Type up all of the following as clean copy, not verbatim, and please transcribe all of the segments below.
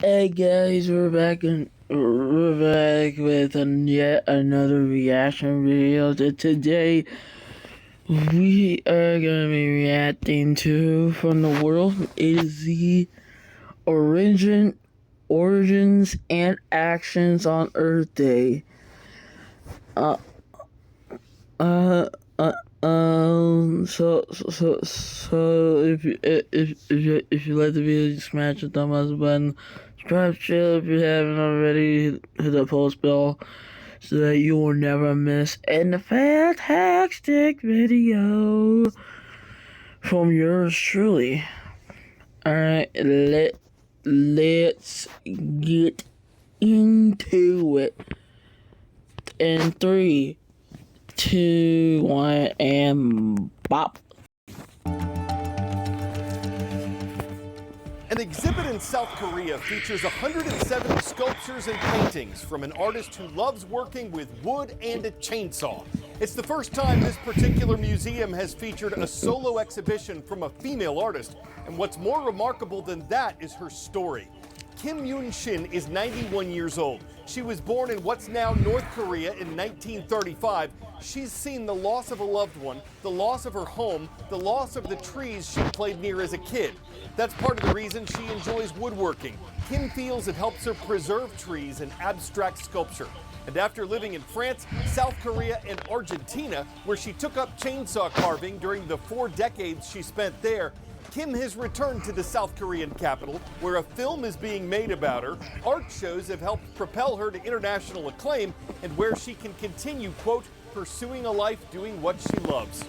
Hey guys, we're back with yet another reaction video. Today we are gonna be reacting to From the World A to Z Origins and Actions on Earth Day. Uh, uh, uh, so if you like the video, just smash the thumb up button. Subscribe channel if you haven't already. Hit the post bell so that you will never miss a fantastic video from yours truly. Alright, let's get into it. In 3, 2, 1, and bop. An exhibit in South Korea features 170 sculptures and paintings from an artist who loves working with wood and a chainsaw. It's the first time this particular museum has featured a solo exhibition from a female artist. And what's more remarkable than that is her story. Kim Yoon-shin is 91 years old. She was born in what's now North Korea in 1935. She's seen the loss of a loved one, the loss of her home, the loss of the trees she played near as a kid. That's part of the reason she enjoys woodworking. Kim feels it helps her preserve trees and abstract sculpture. And after living in France, South Korea, and Argentina, where she took up chainsaw carving during the 4 decades she spent there, Kim has returned to the South Korean capital, where a film is being made about her, art shows have helped propel her to international acclaim, and where she can continue, quote, pursuing a life doing what she loves.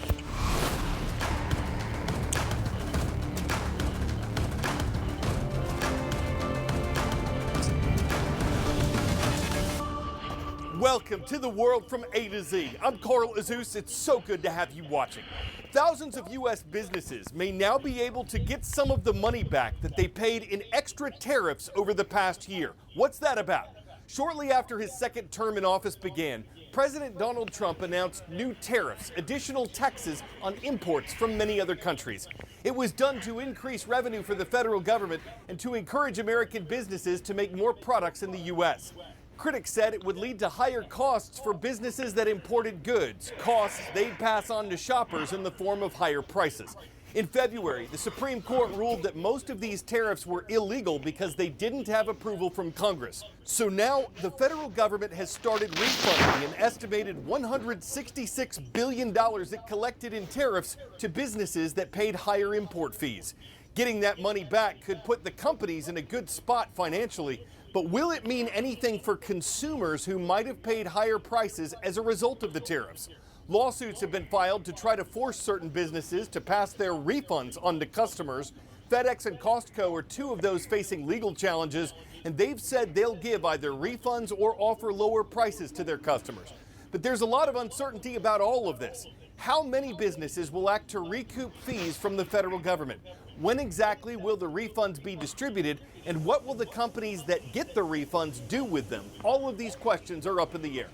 Welcome to the world from A to Z. I'm Carl Azuz. It's so good to have you watching. Thousands of U.S. businesses may now be able to get some of the money back that they paid in extra tariffs over the past year. What's that about? Shortly after his second term in office began, President Donald Trump announced new tariffs, additional taxes on imports from many other countries. It was done to increase revenue for the federal government and to encourage American businesses to make more products in the U.S. Critics said it would lead to higher costs for businesses that imported goods, costs they'd pass on to shoppers in the form of higher prices. In February, the Supreme Court ruled that most of these tariffs were illegal because they didn't have approval from Congress. So now the federal government has started refunding an estimated $166 billion it collected in tariffs to businesses that paid higher import fees. Getting that money back could put the companies in a good spot financially. But will it mean anything for consumers who might have paid higher prices as a result of the tariffs? Lawsuits have been filed to try to force certain businesses to pass their refunds on to customers. FedEx and Costco are 2 of those facing legal challenges, and they've said they'll give either refunds or offer lower prices to their customers. But there's a lot of uncertainty about all of this. How many businesses will act to recoup fees from the federal government? When exactly will the refunds be distributed, and what will the companies that get the refunds do with them? All of these questions are up in the air.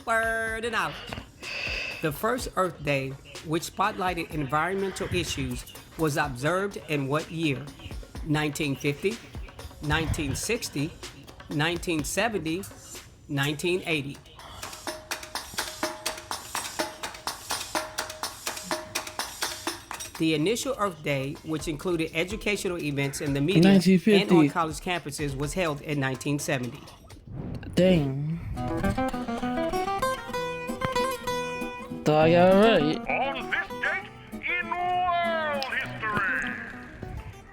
Word and out. The first Earth Day, which spotlighted environmental issues, was observed in what year? 1950, 1960, 1970, 1980. The initial Earth Day, which included educational events in the media and on college campuses, was held in 1970. Dang. Thought I got it right. On this date in world history.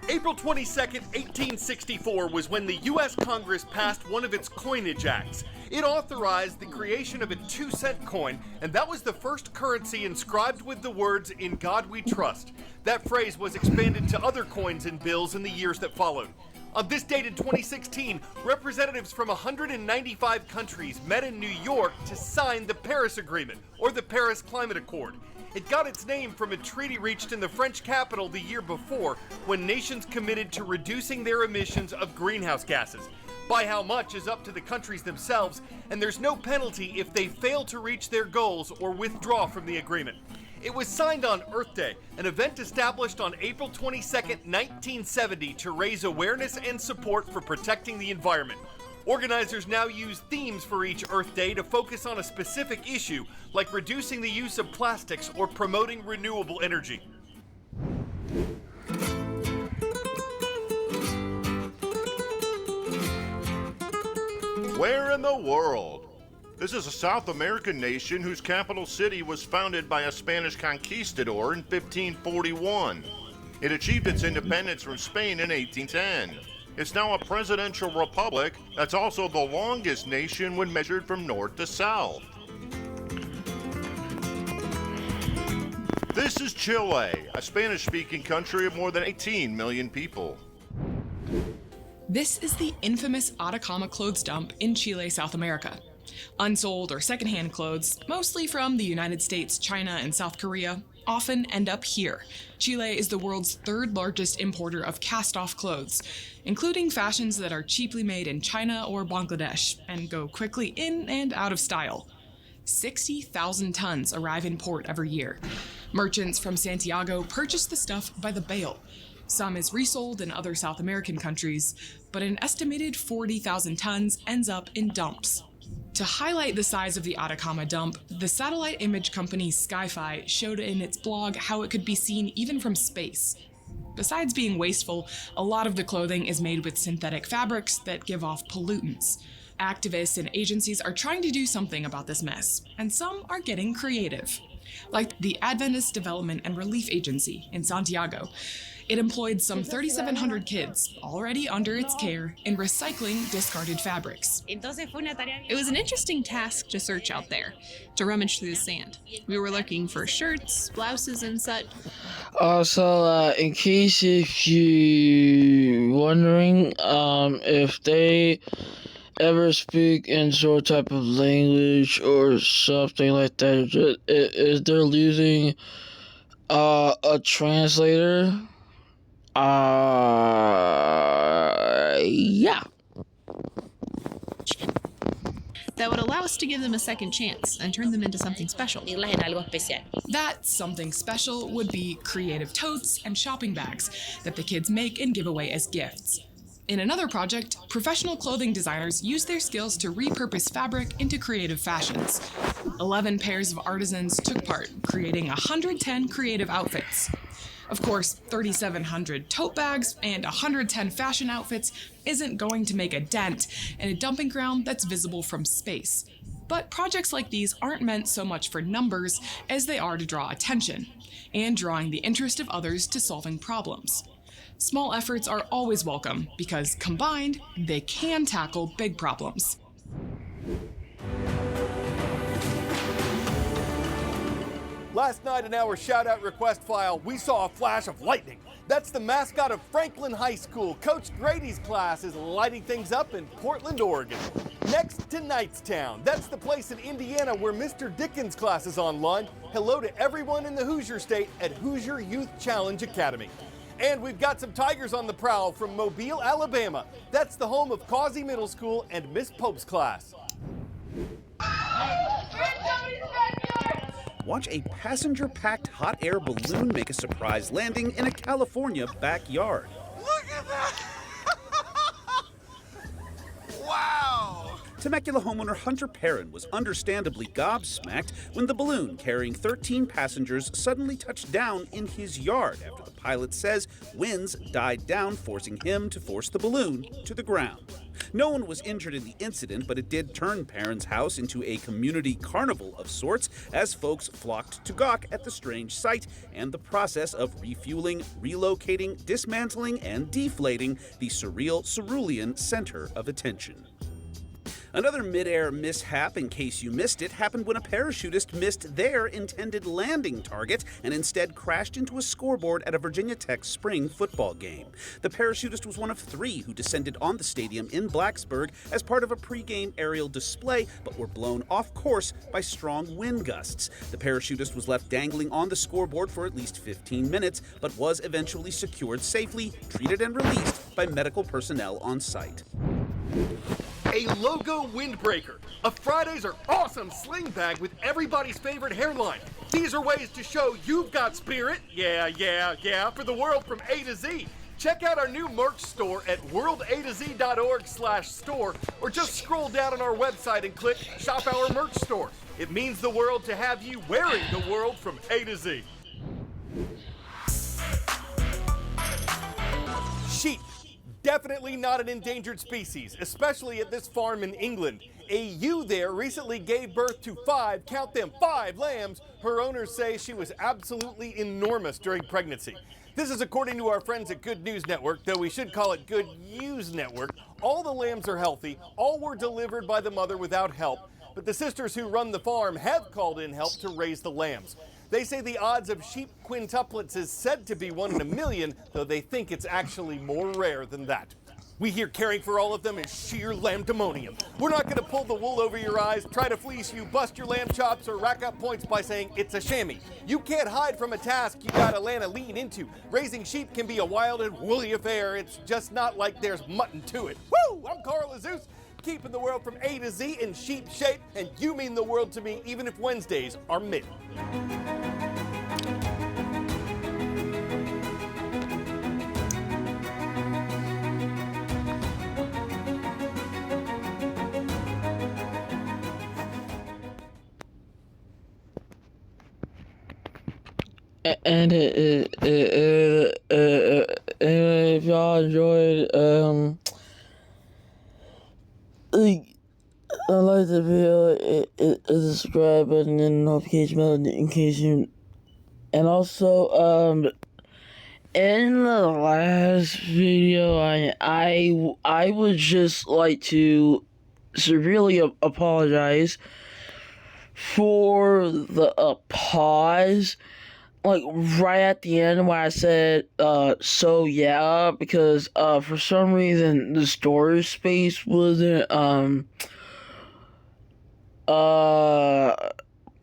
April 22nd, 1864 was when the U.S. Congress passed one of its coinage acts. It authorized the creation of a 2-cent coin, and that was the first currency inscribed with the words, "In God We Trust." That phrase was expanded to other coins and bills in the years that followed. On this date in 2016, representatives from 195 countries met in New York to sign the Paris Agreement, or the Paris Climate Accord. It got its name from a treaty reached in the French capital the year before, when nations committed to reducing their emissions of greenhouse gases. By how much is up to the countries themselves, and there's no penalty if they fail to reach their goals or withdraw from the agreement. It was signed on Earth Day, an event established on April 22nd, 1970 to raise awareness and support for protecting the environment. Organizers now use themes for each Earth Day to focus on a specific issue, like reducing the use of plastics or promoting renewable energy. Where in the world? This is a South American nation whose capital city was founded by a Spanish conquistador in 1541. It achieved its independence from Spain in 1810. It's now a presidential republic that's also the longest nation when measured from north to south. This is Chile, a Spanish-speaking country of more than 18 million people. This is the infamous Atacama clothes dump in Chile, South America. Unsold or secondhand clothes, mostly from the United States, China, and South Korea, often end up here. Chile is the world's third largest importer of cast-off clothes, including fashions that are cheaply made in China or Bangladesh and go quickly in and out of style. 60,000 tons arrive in port every year. Merchants from Santiago purchase the stuff by the bale. Some is resold in other South American countries, but an estimated 40,000 tons ends up in dumps. To highlight the size of the Atacama dump, the satellite image company Skyfi showed in its blog how it could be seen even from space. Besides being wasteful, a lot of the clothing is made with synthetic fabrics that give off pollutants. Activists and agencies are trying to do something about this mess, and some are getting creative. Like the Adventist Development and Relief Agency in Santiago. It employed some 3,700 kids, already under its care, in recycling discarded fabrics. It was an interesting task to search out there, to rummage through the sand. We were looking for shirts, blouses, and such. Also, in case if you wondering if they ever speak in sort type of language or something like that, is they're using a translator. Yeah. That would allow us to give them a second chance and turn them into something special. That something special would be creative totes and shopping bags that the kids make and give away as gifts. In another project, professional clothing designers use their skills to repurpose fabric into creative fashions. 11 pairs of artisans took part, creating 110 creative outfits. Of course, 3,700 tote bags and 110 fashion outfits isn't going to make a dent in a dumping ground that's visible from space. But projects like these aren't meant so much for numbers as they are to draw attention, and drawing the interest of others to solving problems. Small efforts are always welcome because combined, they can tackle big problems. Last night in our shout-out request file, we saw a flash of lightning. That's the mascot of Franklin High School. Coach Grady's class is lighting things up in Portland, Oregon. Next to Knightstown. That's the place in Indiana where Mr. Dickens' class is online. Hello to everyone in the Hoosier State at Hoosier Youth Challenge Academy. And we've got some Tigers on the prowl from Mobile, Alabama. That's the home of Causey Middle School and Miss Pope's class. Watch a passenger-packed hot air balloon make a surprise landing in a California backyard. Look at that! Wow! Temecula homeowner Hunter Perrin was understandably gobsmacked when the balloon carrying 13 passengers suddenly touched down in his yard after the pilot says winds died down, forcing him to force the balloon to the ground. No one was injured in the incident, but it did turn Perrin's house into a community carnival of sorts as folks flocked to gawk at the strange sight and the process of refueling, relocating, dismantling, and deflating the surreal cerulean center of attention. Another mid-air mishap, in case you missed it, happened when a parachutist missed their intended landing target and instead crashed into a scoreboard at a Virginia Tech spring football game. The parachutist was one of 3 who descended on the stadium in Blacksburg as part of a pre-game aerial display, but were blown off course by strong wind gusts. The parachutist was left dangling on the scoreboard for at least 15 minutes, but was eventually secured safely, treated and released by medical personnel on site. A logo windbreaker. A Fridays are awesome sling bag with everybody's favorite hairline. These are ways to show you've got spirit. Yeah, for the world from A to Z. Check out our new merch store at worldatozorg/store, or just scroll down on our website and click Shop Our Merch Store. It means the world to have you wearing the world from A to Z. Sheep. Definitely not an endangered species, especially at this farm in England. A ewe there recently gave birth to 5, count them, 5 lambs. Her owners say she was absolutely enormous during pregnancy. This is according to our friends at Good News Network, though we should call it Good Use Network. All the lambs are healthy, all were delivered by the mother without help, but the sisters who run the farm have called in help to raise the lambs. They say the odds of sheep quintuplets is said to be 1 in a million, though they think it's actually more rare than that. We hear caring for all of them is sheer lambdemonium. We're not going to pull the wool over your eyes, try to fleece you, bust your lamb chops, or rack up points by saying it's a chamois. You can't hide from a task you gotta land a lean into. Raising sheep can be a wild and woolly affair. It's just not like there's mutton to it. Woo! I'm Carl Azus, keeping the world from A to Z in sheep shape, and you mean the world to me even if Wednesdays are mid. And if y'all enjoyed, I'd like the video, hit the subscribe button and notification bell in case you, and also, in the last video, I would just like to severely apologize for the pause, like right at the end when I said so yeah, because for some reason the storage space wasn't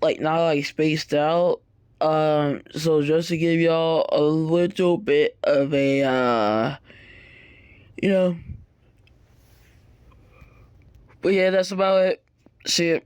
like not like spaced out. So just to give y'all a little bit of a but yeah, that's about it. See ya.